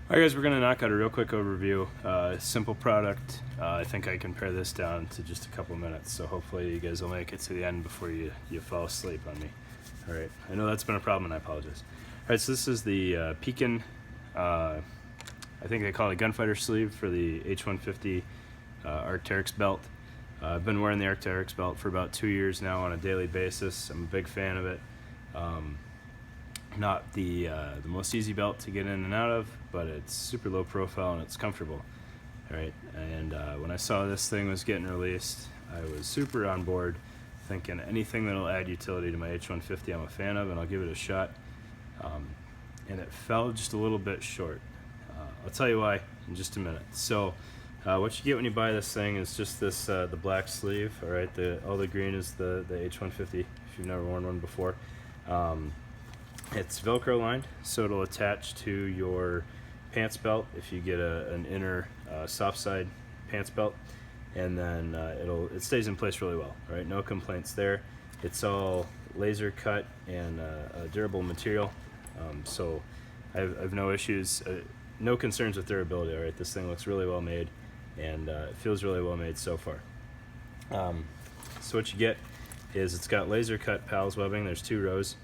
Alright guys, we're going to knock out a real quick overview. Simple product. I think I can pare this down to just a couple minutes, so hopefully you guys will make it to the end before you fall asleep on me. Alright, I know that's been a problem and I apologize. Alright, so this is the Pekan, I think they call it a gunfighter sleeve for the H-150 Teryx belt. I've been wearing the Teryx belt for about 2 years now on a daily basis. I'm a big fan of it. Not the most easy belt to get in and out of, but it's super low profile and it's comfortable. All right, and when I saw this thing was getting released, I was super on board, thinking anything that'll add utility to my H-150 I'm a fan of, and I'll give it a shot. And it fell just a little bit short. I'll tell you why in just a minute. So what you get when you buy this thing is just this the black sleeve. All right, all the green is the H-150 if you've never worn one before. It's Velcro lined, so it'll attach to your pants belt if you get an inner soft side pants belt, and then it stays in place really well. Right, no complaints there. It's all laser cut and a durable material, so I have no issues, no concerns with durability. All right, this thing looks really well made, and it feels really well made so far. So what you get is it's got laser cut pals webbing. There's 2 rows.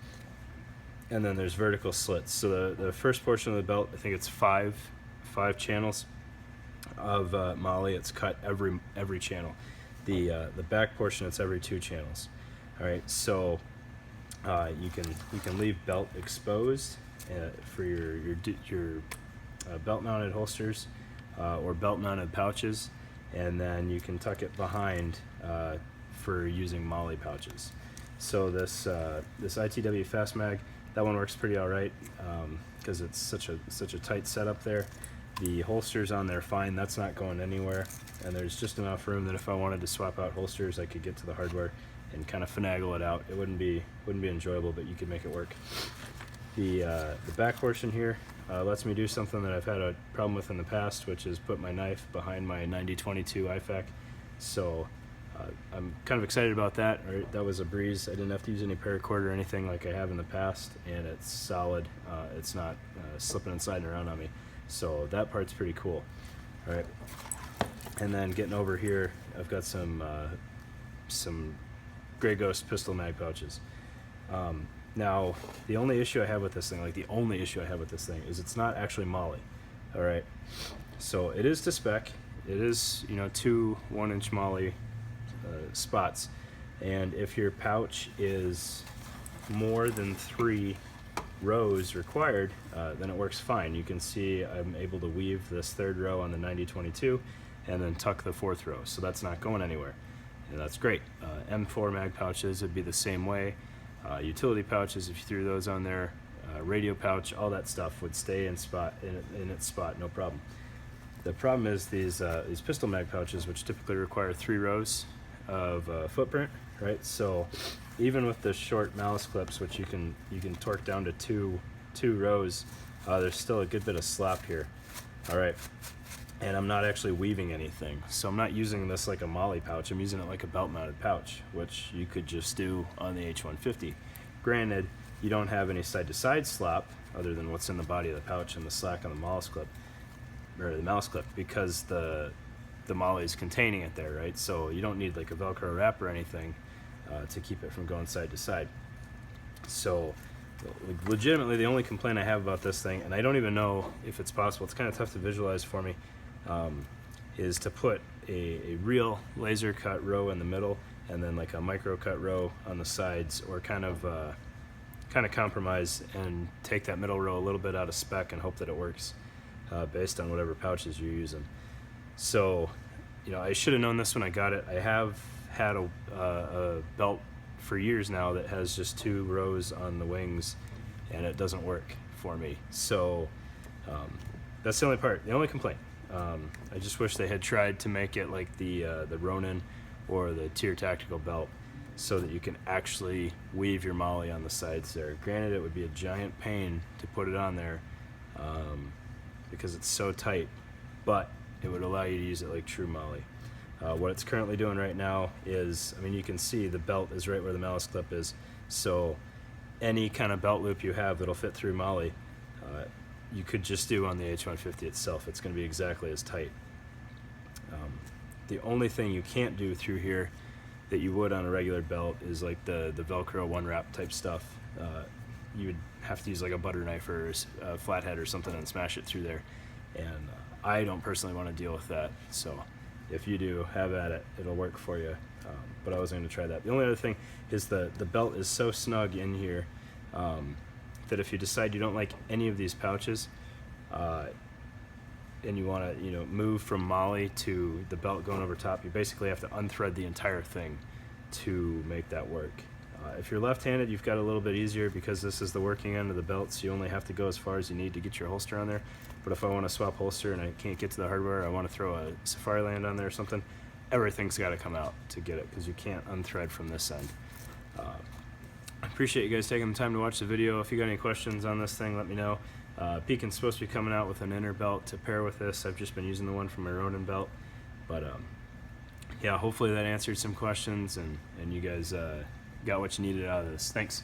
And then there's vertical slits. So the first portion of the belt, I think it's five channels of moly. It's cut every channel. The back portion, it's every 2 channels. All right, so you can leave belt exposed for your belt mounted holsters or belt mounted pouches, and then you can tuck it behind for using moly pouches. So this ITW Fast Mag, that one works pretty all right because it's such a tight setup there. The holsters on there fine, that's not going anywhere, and there's just enough room that if I wanted to swap out holsters, I could get to the hardware and kind of finagle it out. It wouldn't be enjoyable, but you could make it work. The back portion here lets me do something that I've had a problem with in the past, which is put my knife behind my 90-22 IFAK. So I'm kind of excited about that. Right, that was a breeze. I didn't have to use any paracord or anything like I have in the past, and it's solid. It's not slipping and sliding around on me. So that part's pretty cool. All right, and then getting over here, I've got some Grey Ghost pistol mag pouches. Now, the only issue I have with this thing, is it's not actually moly. All right, so it is to spec. It is, 2 1-inch moly spots, and if your pouch is more than 3 rows required, then it works fine. You can see I'm able to weave this 3rd row on the 90-22 and then tuck the 4th row, so that's not going anywhere, and that's great. M4 mag pouches would be the same way. Utility pouches, if you threw those on there, radio pouch, all that stuff would stay in its spot, no problem. The problem is these pistol mag pouches, which typically require 3 rows of footprint, right? So even with the short malice clips, which you can torque down to two rows, there's still a good bit of slop here. All right, and I'm not actually weaving anything, so I'm not using this like a moly pouch. I'm using it like a belt mounted pouch, which you could just do on the H-150. Granted, you don't have any side to side slop other than what's in the body of the pouch and the slack on the malice clip, or the mouse clip, because the moly is containing it there, right? So you don't need like a Velcro wrap or anything to keep it from going side to side. So legitimately the only complaint I have about this thing, and I don't even know if it's possible, it's kind of tough to visualize for me, is to put a real laser cut row in the middle and then like a micro cut row on the sides, or kind of compromise and take that middle row a little bit out of spec and hope that it works based on whatever pouches you're using. So, I should have known this when I got it. I have had a belt for years now that has just 2 rows on the wings, and it doesn't work for me. So that's the only complaint. I just wish they had tried to make it like the Ronin or the Tier Tactical belt, so that you can actually weave your moly on the sides there. Granted, it would be a giant pain to put it on there because it's so tight, but it would allow you to use it like true moly. What it's currently doing right now is, you can see the belt is right where the malice clip is, so any kind of belt loop you have that'll fit through moly, you could just do on the H-150 itself. It's going to be exactly as tight. The only thing you can't do through here that you would on a regular belt is like the Velcro one wrap type stuff. You would have to use like a butter knife or a flathead or something and smash it through there. And I don't personally want to deal with that. So if you do, have at it. It'll work for you. But I was going to try that. The only other thing is the belt is so snug in here that if you decide you don't like any of these pouches, and you want to, move from MOLLE to the belt going over top, you basically have to unthread the entire thing to make that work. If you're left-handed, you've got a little bit easier because this is the working end of the belt, so you only have to go as far as you need to get your holster on there. But if I want to swap holster and I can't get to the hardware, I want to throw a Safariland on there or something, everything's got to come out to get it because you can't unthread from this end. I appreciate you guys taking the time to watch the video. If you got any questions on this thing, let me know. Pekan's supposed to be coming out with an inner belt to pair with this. I've just been using the one from my Ronin belt. But yeah, hopefully that answered some questions and you guys got what you needed out of this. Thanks.